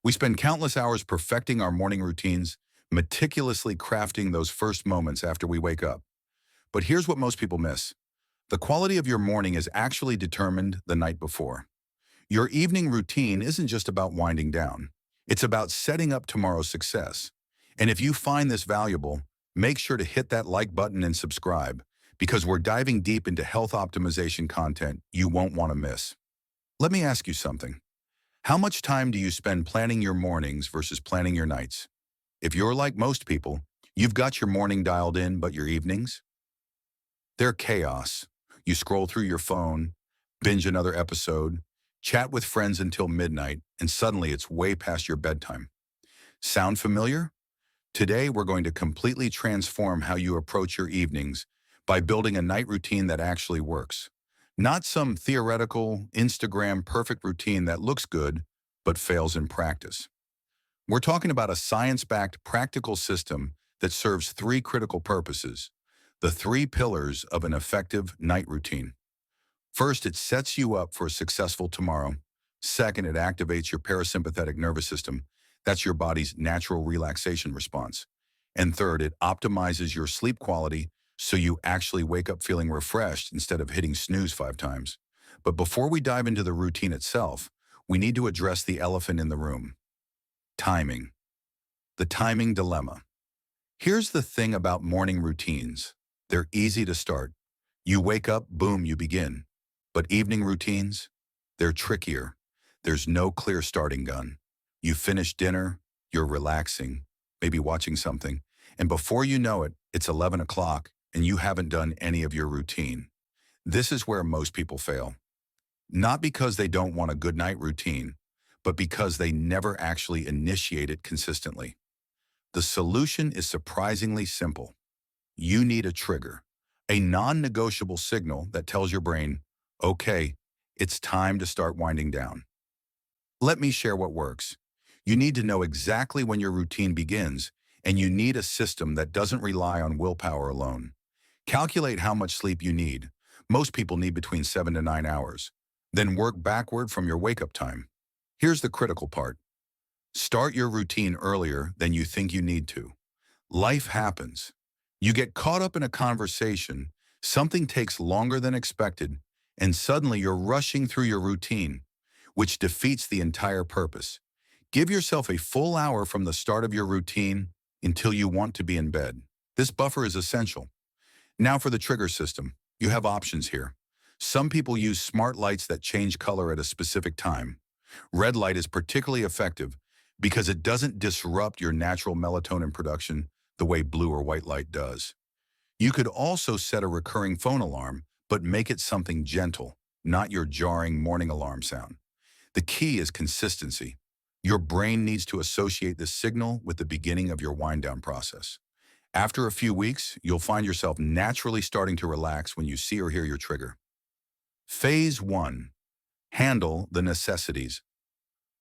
We spend countless hours perfecting our morning routines, meticulously crafting those first moments after we wake up. But here's what most people miss. The quality of your morning is actually determined the night before. Your evening routine isn't just about winding down. It's about setting up tomorrow's success. And if you find this valuable, make sure to hit that like button and subscribe, because we're diving deep into health optimization content you won't want to miss. Let me ask you something. How much time do you spend planning your mornings versus planning your nights? If you're like most people, you've got your morning dialed in, but your evenings? They're chaos. You scroll through your phone, binge another episode, chat with friends until midnight, and suddenly it's way past your bedtime. Sound familiar? Today, we're going to completely transform how you approach your evenings by building a night routine that actually works. Not some theoretical, Instagram perfect routine that looks good, but fails in practice. We're talking about a science-backed practical system that serves three critical purposes, the three pillars of an effective night routine. First, it sets you up for a successful tomorrow. Second, it activates your parasympathetic nervous system. That's your body's natural relaxation response. And third, it optimizes your sleep quality so you actually wake up feeling refreshed instead of hitting snooze 5 times. But before we dive into the routine itself, we need to address the elephant in the room: timing. The timing dilemma. Here's the thing about morning routines. They're easy to start. You wake up, boom, you begin. But evening routines? They're trickier. There's no clear starting gun. You finish dinner, you're relaxing, maybe watching something, and before you know it, it's 11 o'clock and you haven't done any of your routine. This is where most people fail. Not because they don't want a good night routine, but because they never actually initiate it consistently. The solution is surprisingly simple. You need a trigger, a non-negotiable signal that tells your brain, okay, it's time to start winding down. Let me share what works. You need to know exactly when your routine begins, and you need a system that doesn't rely on willpower alone. Calculate how much sleep you need. Most people need between 7 to 9 hours. Then work backward from your wake-up time. Here's the critical part. Start your routine earlier than you think you need to. Life happens. You get caught up in a conversation, something takes longer than expected, and suddenly you're rushing through your routine, which defeats the entire purpose. Give yourself a full hour from the start of your routine until you want to be in bed. This buffer is essential. Now for the trigger system. You have options here. Some people use smart lights that change color at a specific time. Red light is particularly effective because it doesn't disrupt your natural melatonin production the way blue or white light does. You could also set a recurring phone alarm, but make it something gentle, not your jarring morning alarm sound. The key is consistency. Your brain needs to associate this signal with the beginning of your wind-down process. After a few weeks, you'll find yourself naturally starting to relax when you see or hear your trigger. Phase 1. Handle the necessities.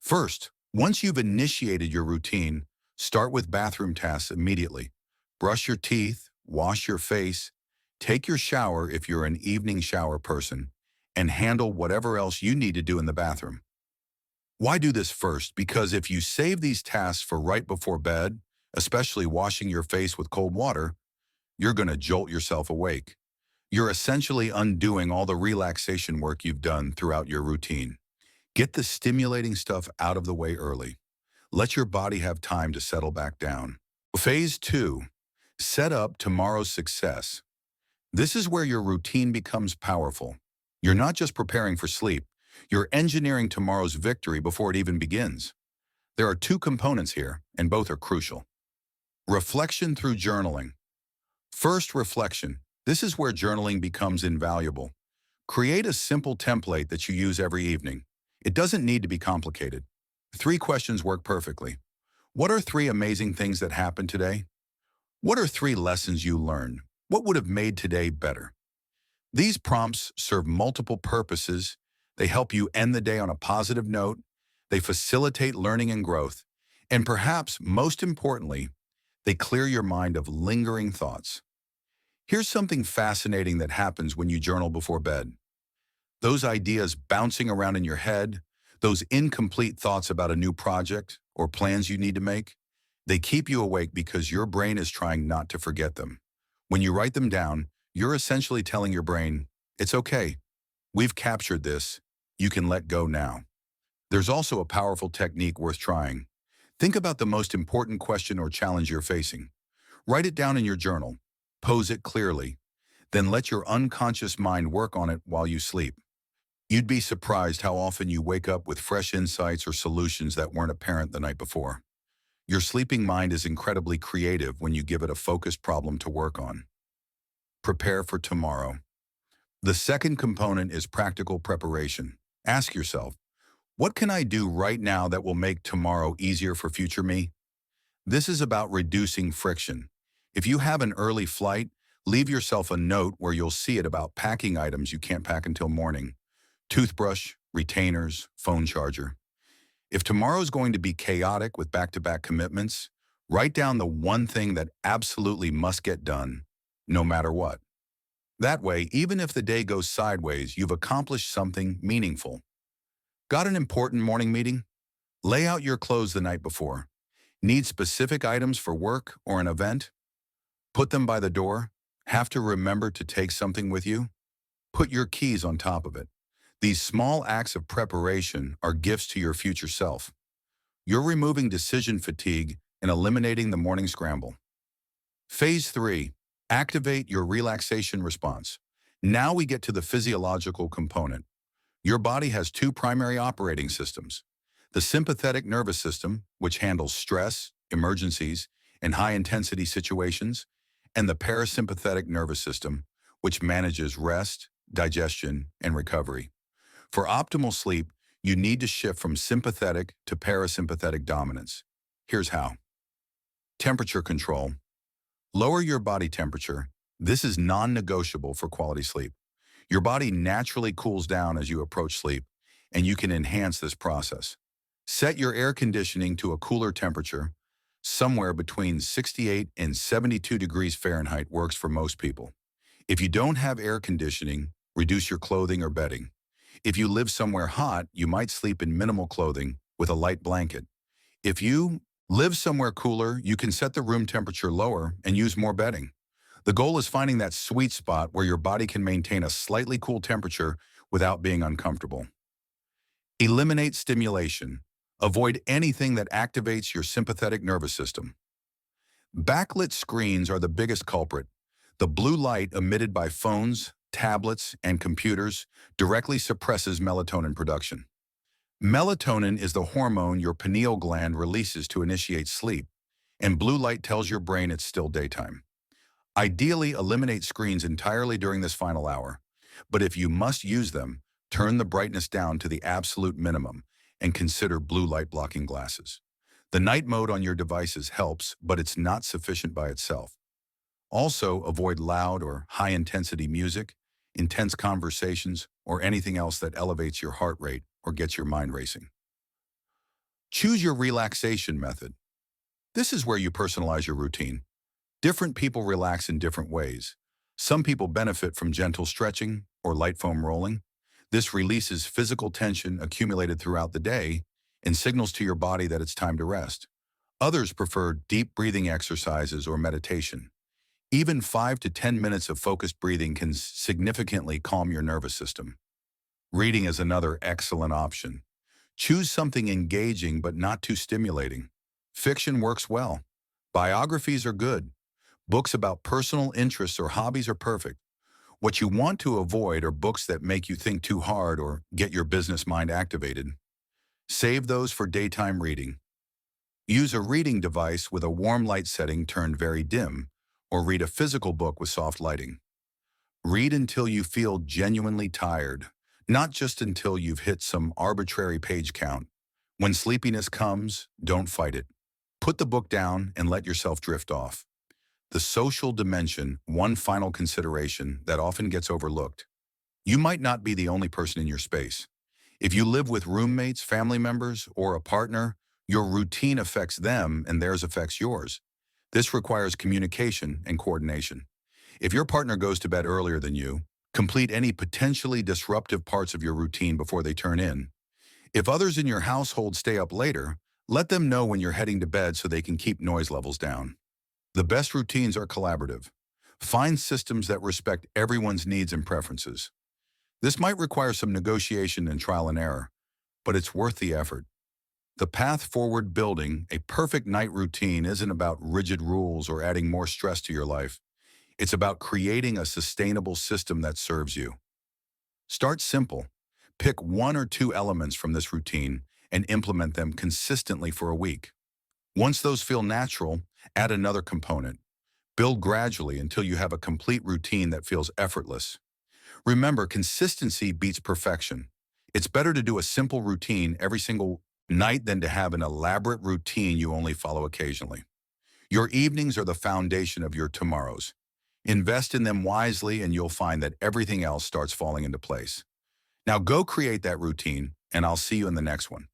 First, once you've initiated your routine, start with bathroom tasks immediately. Brush your teeth, wash your face, take your shower if you're an evening shower person, and handle whatever else you need to do in the bathroom. Why do this first? Because if you save these tasks for right before bed, especially washing your face with cold water, you're going to jolt yourself awake. You're essentially undoing all the relaxation work you've done throughout your routine. Get the stimulating stuff out of the way early. Let your body have time to settle back down. Phase 2. Set up tomorrow's success. This is where your routine becomes powerful. You're not just preparing for sleep, you're engineering tomorrow's victory before it even begins. There are two components here, and both are crucial. Reflection through journaling. First, reflection. This is where journaling becomes invaluable. Create a simple template that you use every evening. It doesn't need to be complicated. 3 questions work perfectly. What are 3 amazing things that happened today? What are 3 lessons you learned? What would have made today better? These prompts serve multiple purposes. They help you end the day on a positive note. They facilitate learning and growth. And perhaps most importantly, they clear your mind of lingering thoughts. Here's something fascinating that happens when you journal before bed. Those ideas bouncing around in your head, Those incomplete thoughts about a new project or plans you need to make, they keep you awake because your brain is trying not to forget them. When you write them down, you're essentially telling your brain, it's okay, we've captured this, you can let go now. There's also a powerful technique worth trying. Think about the most important question or challenge you're facing. Write it down in your journal. Pose it clearly. Then let your unconscious mind work on it while you sleep. You'd be surprised how often you wake up with fresh insights or solutions that weren't apparent the night before. Your sleeping mind is incredibly creative when you give it a focused problem to work on. Prepare for tomorrow. The second component is practical preparation. Ask yourself, what can I do right now that will make tomorrow easier for future me? This is about reducing friction. If you have an early flight, leave yourself a note where you'll see it about packing items you can't pack until morning. Toothbrush, retainers, phone charger. If tomorrow's going to be chaotic with back-to-back commitments, write down the one thing that absolutely must get done, no matter what. That way, even if the day goes sideways, you've accomplished something meaningful. Got an important morning meeting? Lay out your clothes the night before. Need specific items for work or an event? Put them by the door. Have to remember to take something with you? Put your keys on top of it. These small acts of preparation are gifts to your future self. You're removing decision fatigue and eliminating the morning scramble. Phase 3. Activate your relaxation response. Now we get to the physiological component. Your body has two primary operating systems. The sympathetic nervous system, which handles stress, emergencies, and high-intensity situations, and the parasympathetic nervous system, which manages rest, digestion, and recovery. For optimal sleep, you need to shift from sympathetic to parasympathetic dominance. Here's how. Temperature control. Lower your body temperature. This is non-negotiable for quality sleep. Your body naturally cools down as you approach sleep, and you can enhance this process. Set your air conditioning to a cooler temperature. Somewhere between 68 and 72 degrees Fahrenheit works for most people. If you don't have air conditioning, reduce your clothing or bedding. If you live somewhere hot, you might sleep in minimal clothing with a light blanket. If you live somewhere cooler, you can set the room temperature lower and use more bedding. The goal is finding that sweet spot where your body can maintain a slightly cool temperature without being uncomfortable. Eliminate stimulation. Avoid anything that activates your sympathetic nervous system. Backlit screens are the biggest culprit. The blue light emitted by phones, tablets, and computers directly suppresses melatonin production. Melatonin is the hormone your pineal gland releases to initiate sleep, and blue light tells your brain it's still daytime. Ideally, eliminate screens entirely during this final hour, but if you must use them, turn the brightness down to the absolute minimum and consider blue light blocking glasses. The night mode on your devices helps, but it's not sufficient by itself. Also, avoid loud or high-intensity music, intense conversations, or anything else that elevates your heart rate or gets your mind racing. Choose your relaxation method. This is where you personalize your routine. Different people relax in different ways. Some people benefit from gentle stretching or light foam rolling. This releases physical tension accumulated throughout the day and signals to your body that it's time to rest. Others prefer deep breathing exercises or meditation. Even 5 to 10 minutes of focused breathing can significantly calm your nervous system. Reading is another excellent option. Choose something engaging but not too stimulating. Fiction works well. Biographies are good. Books about personal interests or hobbies are perfect. What you want to avoid are books that make you think too hard or get your business mind activated. Save those for daytime reading. Use a reading device with a warm light setting turned very dim, or read a physical book with soft lighting. Read until you feel genuinely tired, not just until you've hit some arbitrary page count. When sleepiness comes, don't fight it. Put the book down and let yourself drift off. The social dimension, one final consideration that often gets overlooked. You might not be the only person in your space. If you live with roommates, family members, or a partner, your routine affects them and theirs affects yours. This requires communication and coordination. If your partner goes to bed earlier than you, complete any potentially disruptive parts of your routine before they turn in. If others in your household stay up later, let them know when you're heading to bed so they can keep noise levels down. The best routines are collaborative. Find systems that respect everyone's needs and preferences. This might require some negotiation and trial and error, but it's worth the effort. The path forward building a perfect night routine isn't about rigid rules or adding more stress to your life. It's about creating a sustainable system that serves you. Start simple. Pick one or two elements from this routine and implement them consistently for a week. Once those feel natural, add another component. Build gradually until you have a complete routine that feels effortless. Remember, consistency beats perfection. It's better to do a simple routine every single night than to have an elaborate routine you only follow occasionally. Your evenings are the foundation of your tomorrows. Invest in them wisely and you'll find that everything else starts falling into place. Now go create that routine, and I'll see you in the next one.